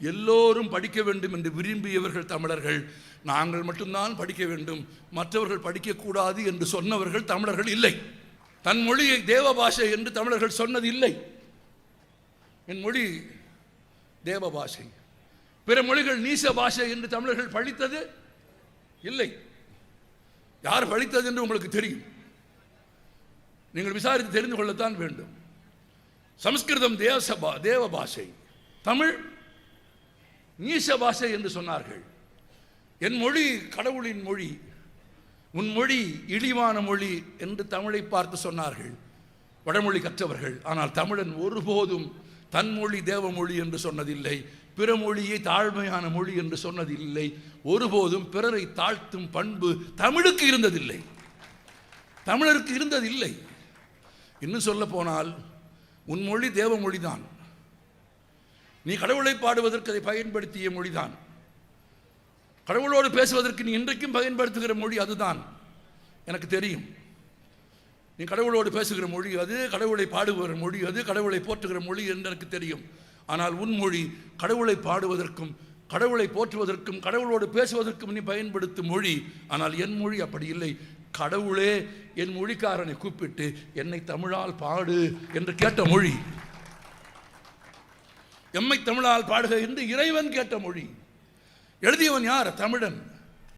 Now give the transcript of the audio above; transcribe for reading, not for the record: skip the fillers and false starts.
எல்லோரும் படிக்க வேண்டும் என்று விரும்பியவர்கள் தமிழர்கள். நாங்கள் மட்டும்தான் படிக்க வேண்டும், மற்றவர்கள் படிக்கக்கூடாது என்று சொன்னவர்கள் தமிழர்கள் இல்லை. தன் மொழியை தேவ பாஷை என்று தமிழர்கள் சொன்னது இல்லை. என் மொழி தேவ பாஷை, பிற மொழிகள் நீச பாஷை என்று தமிழர்கள் படித்தது இல்லை. யார் படித்தது என்று உங்களுக்கு தெரியும், நீங்கள் விசாரித்து தெரிந்து கொள்ளத்தான் வேண்டும். சமஸ்கிருதம் தேவ பாஷை, தமிழ் நீச பாஷை என்று சொன்னார்கள். என் மொழி கடவுளின் மொழி, உன் மொழி இழிவான மொழி என்று தமிழை பார்த்து சொன்னார்கள் வடமொழி கற்றவர்கள். ஆனால் தமிழன் ஒருபோதும் தன் மொழி தேவ மொழி என்று சொன்னதில்லை, பிற மொழியை தாழ்மையான மொழி என்று சொன்னதில்லை. ஒருபோதும் பிறரை தாழ்த்தும் பண்பு தமிழுக்கு இருந்ததில்லை, தமிழருக்கு இருந்ததில்லை. இன்னும் சொல்ல போனால் உன் மொழி தேவ மொழிதான், நீ கடவுளை பாடுவதற்கு அதை பயன்படுத்திய மொழிதான், கடவுளோடு பேசுவதற்கு நீ இன்றைக்கும் பயன்படுத்துகிற மொழி அதுதான். எனக்கு தெரியும், நீ கடவுளோடு பேசுகிற மொழி அது, கடவுளை பாடுகிற மொழி அது, கடவுளை போற்றுகிற மொழி என்று எனக்கு தெரியும். ஆனால் உன் மொழி கடவுளை பாடுவதற்கும் கடவுளை போற்றுவதற்கும் கடவுளோடு பேசுவதற்கும் நீ பயன்படுத்தும் மொழி. ஆனால் என் மொழி அப்படி இல்லை. கடவுளே என் மொழிக்காரனை கூப்பிட்டு என்னை தமிழால் பாடு என்று கேட்ட மொழி, எம்மை தமிழால் பாடுக என்று இறைவன் கேட்ட மொழி. எழுதியவன் யார்? தமிழன்.